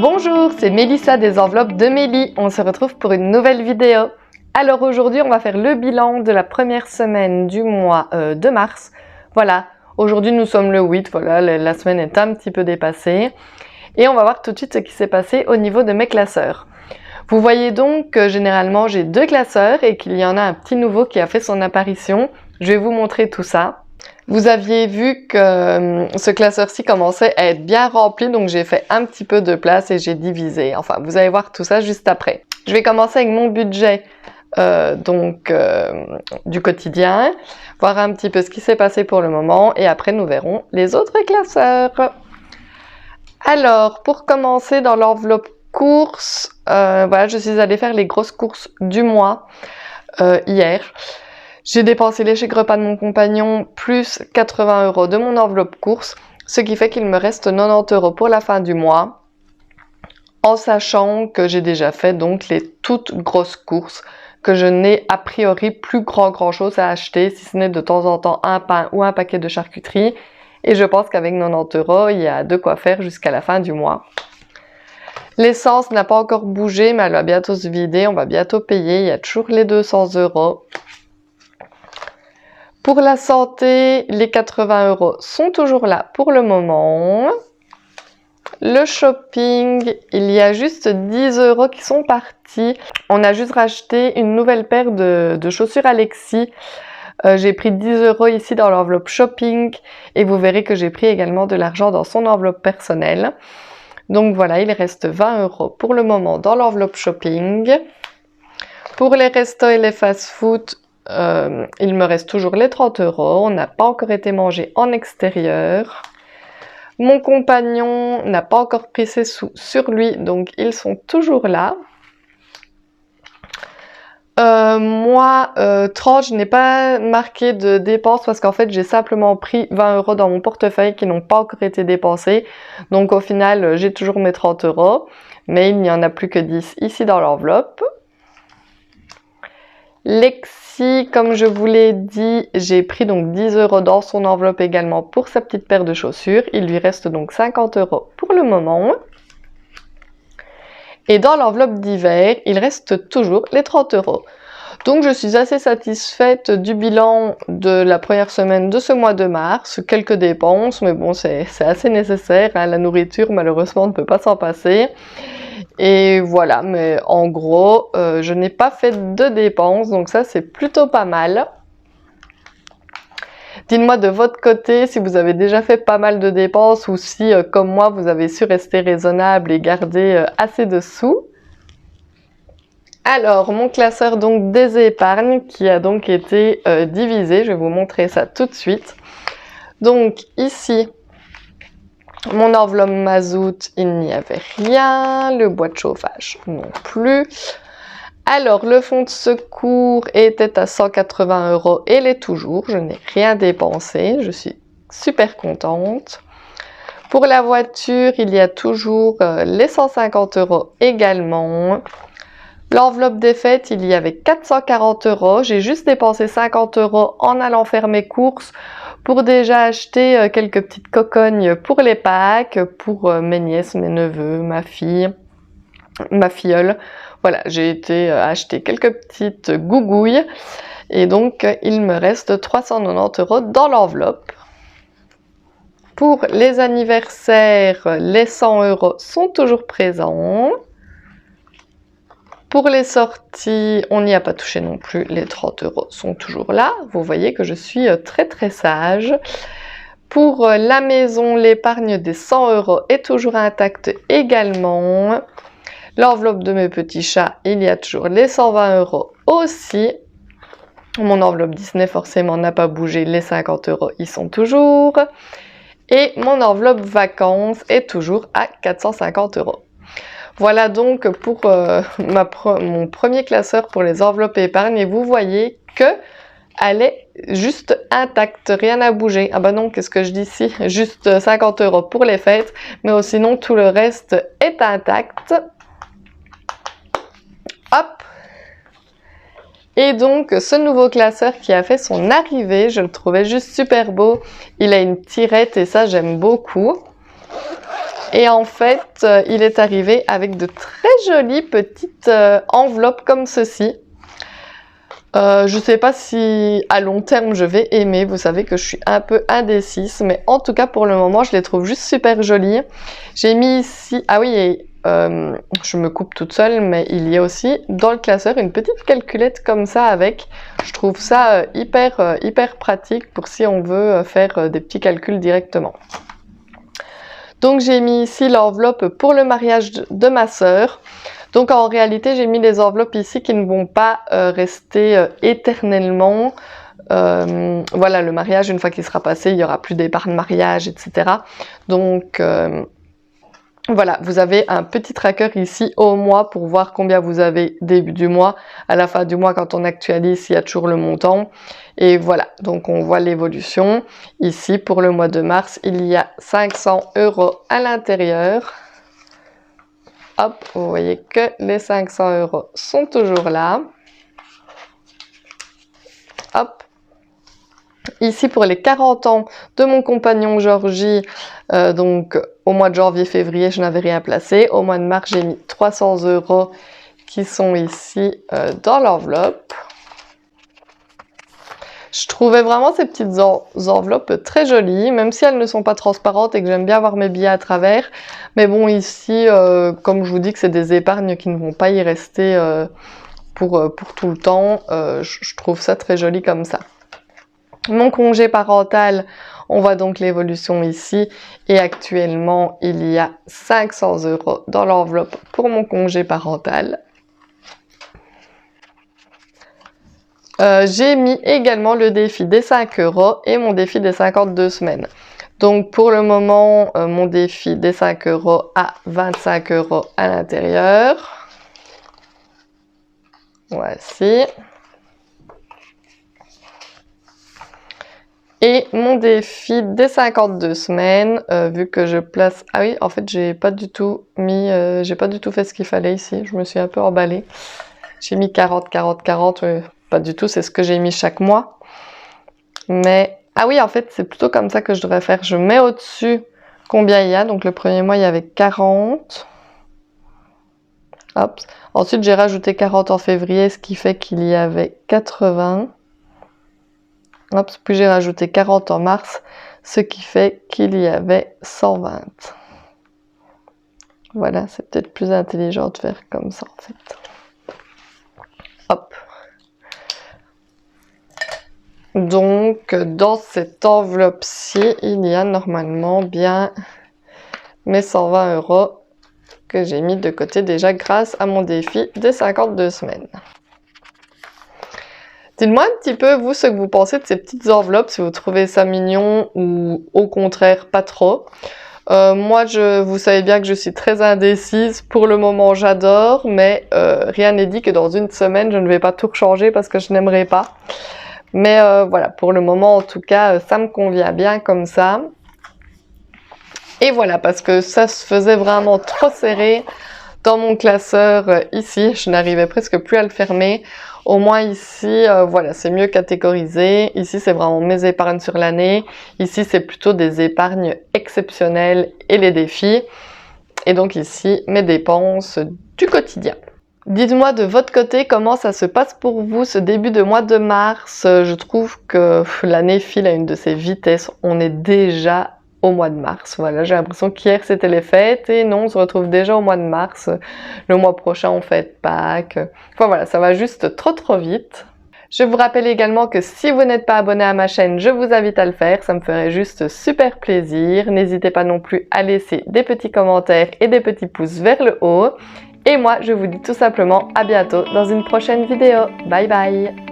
Bonjour, c'est Mélissa des enveloppes de Mélie. On se retrouve pour une nouvelle vidéo. Alors aujourd'hui, on va faire le bilan de la première semaine du mois de mars. Voilà, aujourd'hui nous sommes le 8, voilà, la semaine est un petit peu dépassée. Et on va voir tout de suite ce qui s'est passé au niveau de mes classeurs. Vous voyez donc que généralement j'ai deux classeurs et qu'il y en a un petit nouveau qui a fait son apparition. Je vais vous montrer tout ça. Vous aviez vu que ce classeur-ci commençait à être bien rempli, donc j'ai fait un petit peu de place et j'ai divisé. Enfin, vous allez voir tout ça juste après. Je vais commencer avec mon budget du quotidien, voir un petit peu ce qui s'est passé pour le moment et après nous verrons les autres classeurs. Alors, pour commencer dans l'enveloppe courses, voilà, je suis allée faire les grosses courses du mois hier. J'ai dépensé les chèques repas de mon compagnon plus 80 € de mon enveloppe course, ce qui fait qu'il me reste 90 € pour la fin du mois, en sachant que j'ai déjà fait donc les toutes grosses courses, que je n'ai a priori plus grand chose à acheter, si ce n'est de temps en temps un pain ou un paquet de charcuterie, et je pense qu'avec 90 €, il y a de quoi faire jusqu'à la fin du mois. L'essence n'a pas encore bougé, mais elle va bientôt se vider, on va bientôt payer, il y a toujours les 200 €. Pour la santé, les 80 € sont toujours là pour le moment. Le shopping, il y a juste 10 € qui sont partis. On a juste racheté une nouvelle paire de chaussures Alexis. J'ai pris 10 € ici dans l'enveloppe shopping et vous verrez que j'ai pris également de l'argent dans son enveloppe personnelle. Donc voilà, il reste 20 € pour le moment dans l'enveloppe shopping. Pour les restos et les fast-food, il me reste toujours les 30 €. On n'a pas encore été mangé en extérieur. Mon compagnon n'a pas encore pris ses sous sur lui, donc ils sont toujours là. Moi, 30, je n'ai pas marqué de dépenses parce qu'en fait, j'ai simplement pris 20 € dans mon portefeuille qui n'ont pas encore été dépensés. Donc au final, j'ai toujours mes 30 €, mais il n'y en a plus que 10 ici dans l'enveloppe. Lexi, comme je vous l'ai dit, j'ai pris donc 10 € dans son enveloppe également pour sa petite paire de chaussures. Il lui reste donc 50 € pour le moment. Et dans l'enveloppe d'hiver, il reste toujours les 30 €. Donc je suis assez satisfaite du bilan de la première semaine de ce mois de mars. Quelques dépenses, mais bon, c'est assez nécessaire, hein. La nourriture, malheureusement, on ne peut pas s'en passer. Et voilà, mais en gros, je n'ai pas fait de dépenses, donc ça c'est plutôt pas mal. Dites-moi de votre côté si vous avez déjà fait pas mal de dépenses ou si, comme moi, vous avez su rester raisonnable et garder assez de sous. Alors, mon classeur donc des épargnes qui a donc été divisé, je vais vous montrer ça tout de suite. Donc ici, mon enveloppe mazout, il n'y avait rien. Le bois de chauffage non plus. Alors, le fonds de secours était à 180 € et l'est toujours. Je n'ai rien dépensé. Je suis super contente. Pour la voiture, il y a toujours les 150 € également. L'enveloppe des fêtes, il y avait 440 €. J'ai juste dépensé 50 € en allant faire mes courses pour déjà acheter quelques petites cocognes pour les Pâques, pour mes nièces, mes neveux, ma fille, ma filleule. Voilà, j'ai été acheter quelques petites gougouilles et donc il me reste 390 € dans l'enveloppe. Pour les anniversaires, les 100 € sont toujours présents. Pour les sorties, on n'y a pas touché non plus, les 30 € sont toujours là. Vous voyez que je suis très sage. Pour la maison, l'épargne des 100 € est toujours intacte également. L'enveloppe de mes petits chats, il y a toujours les 120 € aussi. Mon enveloppe Disney forcément n'a pas bougé, les 50 € y sont toujours. Et mon enveloppe vacances est toujours à 450 €. Voilà donc pour mon premier classeur pour les enveloppes épargne et vous voyez que elle est juste intacte, rien n'a bougé. Ah bah non, qu'est-ce que je dis ici? Juste 50 € pour les fêtes, mais sinon tout le reste est intact. Hop! Et donc ce nouveau classeur qui a fait son arrivée, je le trouvais juste super beau. Il a une tirette et ça j'aime beaucoup. Et en fait, il est arrivé avec de très jolies petites enveloppes comme ceci. Je sais pas si à long terme je vais aimer, vous savez que je suis un peu indécise, mais en tout cas pour le moment je les trouve juste super jolies. J'ai mis ici, ah oui, et, je me coupe toute seule, mais il y a aussi dans le classeur une petite calculette comme ça avec. Je trouve ça hyper pratique pour si on veut faire des petits calculs directement. Donc j'ai mis ici l'enveloppe pour le mariage de ma sœur. Donc en réalité, j'ai mis les enveloppes ici qui ne vont pas rester éternellement. Voilà, le mariage, une fois qu'il sera passé, il n'y aura plus d'épargne mariage, etc. Donc voilà, vous avez un petit tracker ici au mois pour voir combien vous avez début du mois. À la fin du mois, quand on actualise, il y a toujours le montant. Et voilà, donc on voit l'évolution. Ici, pour le mois de mars, il y a 500 € à l'intérieur. Hop, vous voyez que les 500 € sont toujours là. Hop. Ici, pour les 40 ans de mon compagnon Georgie, donc au mois de janvier-février, je n'avais rien placé. Au mois de mars, j'ai mis 300 € qui sont ici dans l'enveloppe. Je trouvais vraiment ces petites enveloppes très jolies, même si elles ne sont pas transparentes et que j'aime bien avoir mes billets à travers. Mais bon, ici, comme je vous dis que c'est des épargnes qui ne vont pas y rester pour tout le temps, je trouve ça très joli comme ça. Mon congé parental, on voit donc l'évolution ici. Et actuellement, il y a 500 € dans l'enveloppe pour mon congé parental. J'ai mis également le défi des 5 € et mon défi des 52 semaines. Donc pour le moment, mon défi des 5 € a 25 € à l'intérieur. Voici. Et mon défi des 52 semaines, vu que je place... Ah oui, en fait, j'ai pas du tout fait ce qu'il fallait ici. Je me suis un peu emballée. J'ai mis 40, 40, 40... pas du tout, c'est ce que j'ai mis chaque mois. Mais, ah oui, en fait, c'est plutôt comme ça que je devrais faire. Je mets au-dessus combien il y a. Donc, le premier mois, il y avait 40. Hop. Ensuite, j'ai rajouté 40 en février, ce qui fait qu'il y avait 80. Hop. Puis, j'ai rajouté 40 en mars, ce qui fait qu'il y avait 120. Voilà, c'est peut-être plus intelligent de faire comme ça, en fait. Hop. Donc, dans cette enveloppe-ci, il y a normalement bien mes 120 € que j'ai mis de côté déjà grâce à mon défi des 52 semaines. Dites-moi un petit peu, vous, ce que vous pensez de ces petites enveloppes, si vous trouvez ça mignon ou au contraire pas trop. Moi, vous savez bien que je suis très indécise. Pour le moment, j'adore, mais rien n'est dit que dans une semaine, je ne vais pas tout changer parce que je n'aimerais pas. Mais voilà, pour le moment, en tout cas, ça me convient bien comme ça. Et voilà, parce que ça se faisait vraiment trop serré dans mon classeur ici. Je n'arrivais presque plus à le fermer. Au moins ici, voilà, c'est mieux catégorisé. Ici, c'est vraiment mes épargnes sur l'année. Ici, c'est plutôt des épargnes exceptionnelles et les défis. Et donc ici, mes dépenses du quotidien. Dites-moi de votre côté comment ça se passe pour vous ce début de mois de mars. Je trouve que l'année file à une de ses vitesses. On est déjà au mois de mars. Voilà, j'ai l'impression qu'hier c'était les fêtes et non, on se retrouve déjà au mois de mars. Le mois prochain, on fête Pâques. Enfin voilà, ça va juste trop vite. Je vous rappelle également que si vous n'êtes pas abonné à ma chaîne, je vous invite à le faire. Ça me ferait juste super plaisir. N'hésitez pas non plus à laisser des petits commentaires et des petits pouces vers le haut. Et moi, je vous dis tout simplement à bientôt dans une prochaine vidéo. Bye bye!